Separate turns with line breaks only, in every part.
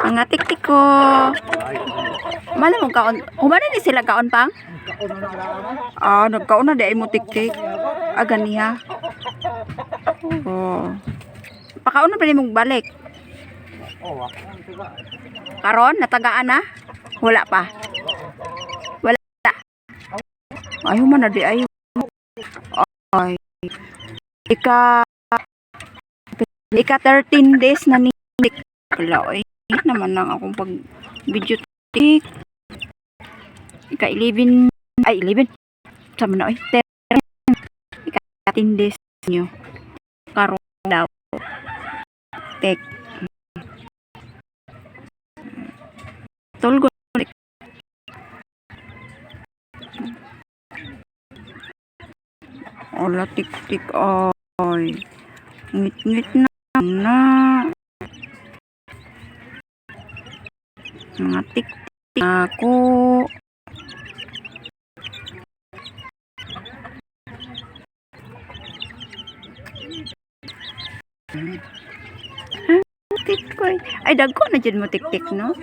Mga tiktik ko. Mana mo kaon? Humana ni sila kaon pang? Nagkaon na di ay mo tiktik. Ganiha. Oh. Pakaon na pa ni mong balik. Karon natagaan na? Wala pa. Wala. Ayaw man na di ayaw. Ay. Ika 13 days na ni wala oy. Naman lang akong pag video tik. Ika 11 ay 11. Sama na oy. 13 days nyo. Karon daw. Tek. Tolgo. Ola tik-tik oy. Ngit-ngit na. Mga tik-tik ako. Tik-tik ay dagko na dyan mo tik-tik no?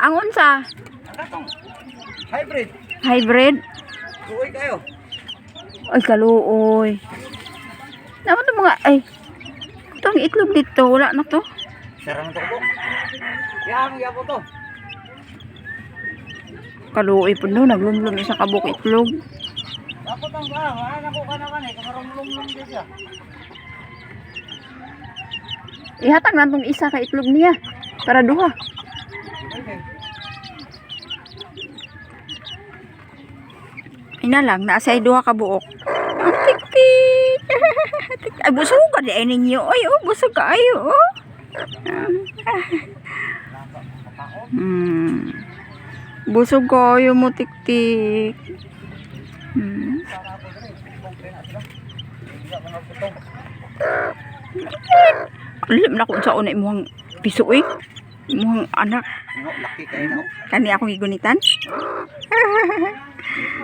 Ang unsa? Hybrid?
Uy kayo.
Ay kaluoy. Naman to mga ay. Itong itlog dito wala na to.
Sarang to po. Yan po to.
Kaluoy po no naglumlum sa kabuk itlog.
Dapat ang ba? Wala na ko kanakan eh. Kamarumlum din siya.
Ihatag na itong isa ka itlog niya. Para duha. Ina lang, nasa duha ka buok. Ang tik-tik. Ay, busog ka di ay ninyo. Ay, busog ka ayo. Busog ka ayo mo tik-tik. Alam na kung saan na imuhang piso eh. Imuhang anak.
Laki kayo na.
Kani akong igunitan.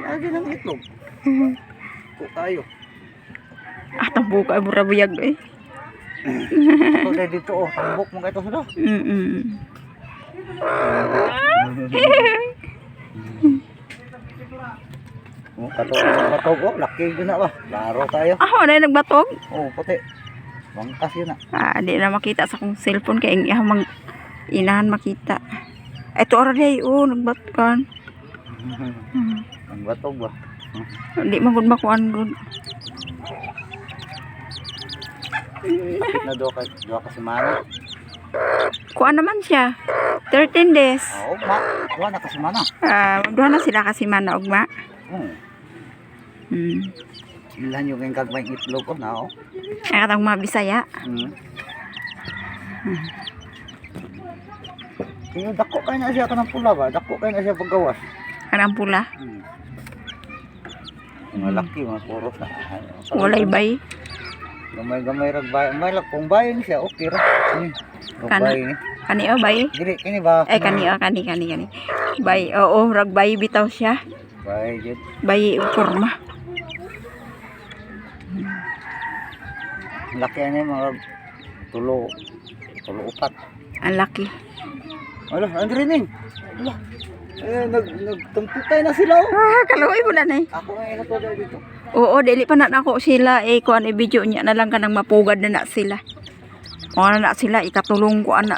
Lagi ng itlog. Po tayo.
Tambo ka burabuyag eh.
Ito na dito oh. Tambok mo kayo sila. Batog oh. Laki yun na ba? Laro tayo.
Ano yung nagbatog?
Oh, puti. Bangkas yun na.
Di na makita sa kong cellphone kaya ang inahan makita. Ito oray nagbatogan.
Ang batog ba?
Hindi magod makuan gud.
Bakit na doon ka si Mana?
Kuan naman siya. 13 days.
Oo, doon na ka si Mana.
Magduha na sila kasi mana ugma.
Ilan yung kagmay itlog ko na oh.
Nakatang mga Bisaya.
Yung dako kayo na siya kanang pula ba? Dako kayo na siya paggawas.
Kanang pula.
Mga laki, mga puros na.
Walay bay.
Gamay-gamay ragbay. May kung bayin siya, okay ra. Ragbay ni.
Kani o bay?
Dili, kini ba?
Kani. Bay, oo, ragbay bitaw siya.
Bay, jud.
Bay forma.
Laki ani mga tulo upat.
Ang laki.
Wala, Andre ning. Wala. Nagtumputay na sila oh.
Kaluoy mo na eh.
Ako ay nato dito.
Oo, dili pa na ako sila kuan i-video niya na lang kanang mapugad na sila. Mga na sila ikatulong ko ana.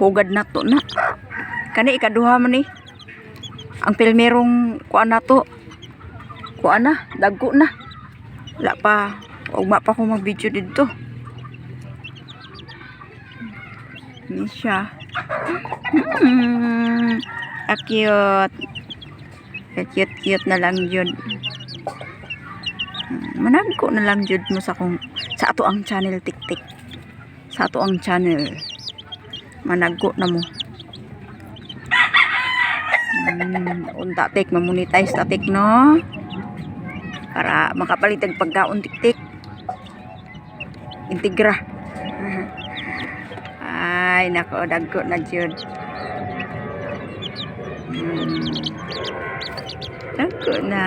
Pugad na to na. Kani ikaduha man ni. Ang pilmerong kuan na to. Kuan na, dagko na. Wala pa. Ugma pa ko mag-video dito. Ini siya. Cute. Cute na lang yun. Managko na lang yun mo sa ato ang channel tik-tik. Sa ato ang channel. Managko na mo. Unta tik, mamonetize ta tik no. Para makapalit ang pagkaon tik-tik. Integra. Ay, nako, dagko na dyan. Dagko na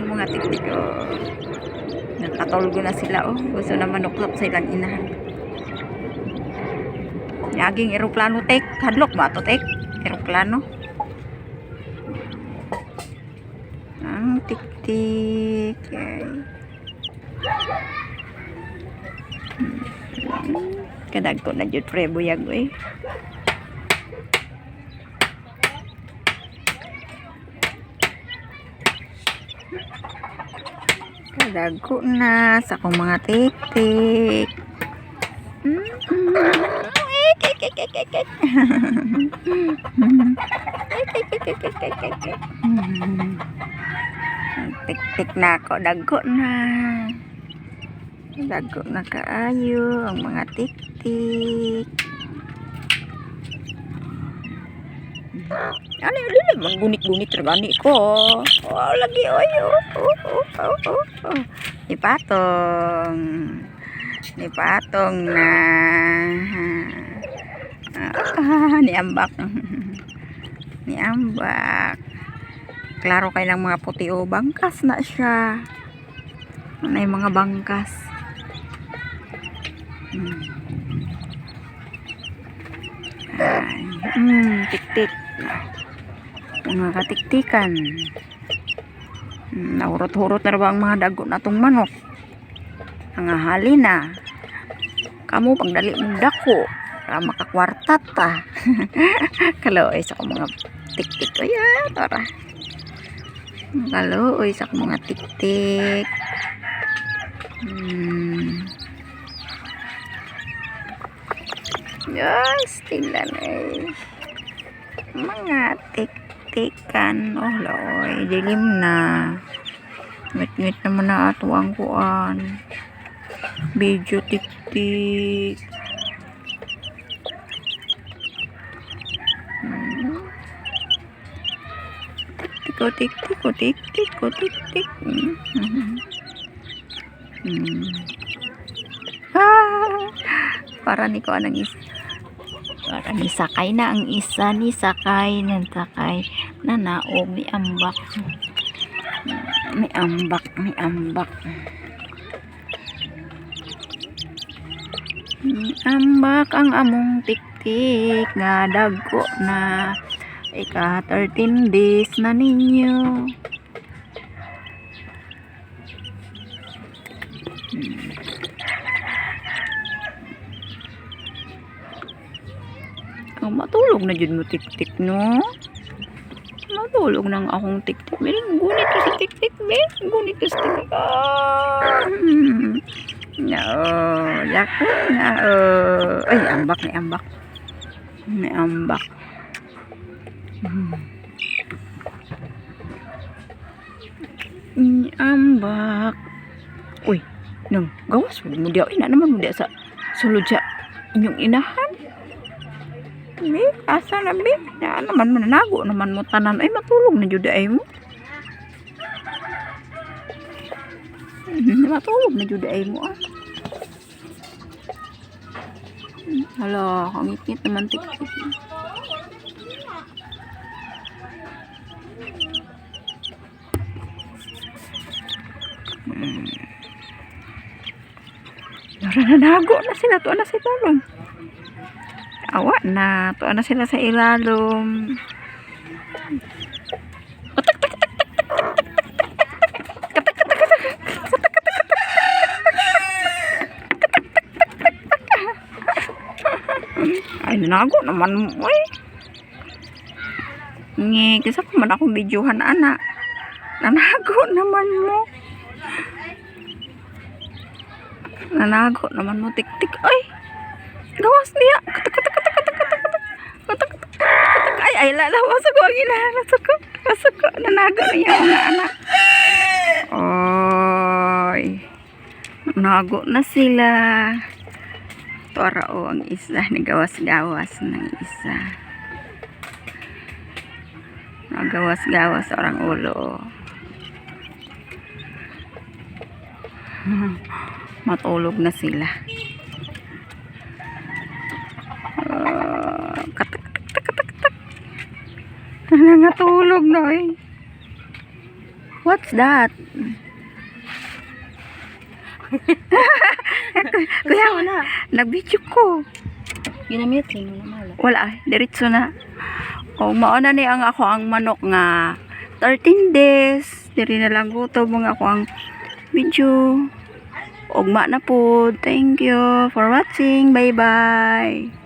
mga tik-tik oh. Nakatulgo na sila oh. Gusto na manuklap sa ilang inahan. Naging eroplano tek. Hadlok ba to tek? Eroplano. Ang tik-tik. Ay. Kadag ko na jud pre buyag eh. Kadag ko na sa akong mga tik-tik. Tik-tik na ako, dagko na. Dagko na kaayo ang mga tik-tik. Ano yun, lili, manggunit-gunit ragani ko. Oh, lagi, oy, oh. Ipatong. Ipatong na. Niambak. Niambak. Klaro kay lang mga puti o bangkas na siya. Ano yung mga bangkas? Ay, tik-tik. Mga katiktikan. Naurot-hurot na ba ang mga dago na itong manok? Ang ahali na. Kamu pagdali mong dako. Para makakwartat ta. Kaloy sa mga tik-tik. Ayan, tara. Kaloy sa mga tik-tik. Yes, tingnan eh. Mga tik-tikan. Oh, loy. Dilim na. Ngit-ngit naman na ato ang kuan. Video tik-tik. Tik-tik. Para ni ko anang isa. Para ni sakay na ang isa ni sakay na naog ni ambak. Ni ambak. Ni ambak ang among tik-tik nga dagko na ika 13 days na ninyo. Oh, matulog na jud mo tik-tik no. Matulog nang akong tik-tik. Gunit ko si tik-tik, gunit ko si tik-tik. No, lako na. Ay, ambak. May ambak. Ambak. Uy, nang gawas mo diya. Ina naman mo diya sa sulod siya inyong inahan. Be, asa na be? Na naman mananago naman mo tanan. Ay, matulog na jud ay mo. Matulog na jud ay mo ah. Hala, kangit-ngit naman tik-tik. Nananago na sila. Tuwa na sa ilalom. Awa na. Tuwa na sila sa ilalom. Ay, nanago naman mo eh. Kisa pa man akong videohan anak. Nanago naman mo. Nanago naman mo tik-tik. Ay, gawas niya. Ay, lalawas ako ang inaharas ako. Nanago niya mga anak. Oy, nanago na sila. Tuara o ang isa. Nagawas-gawas ng isa. Nagawas-gawas orang ulo. Matulog na sila. Katak. Nangatulog na eh. What's that? Kuya, nag-video ko.
Ginamit mo na mala.
Wala, diretso na. O, mauna ni ang ako ang manok nga 13 days. Diri na lang guto mga ako ang video. Ugma na po. Thank you for watching. Bye-bye.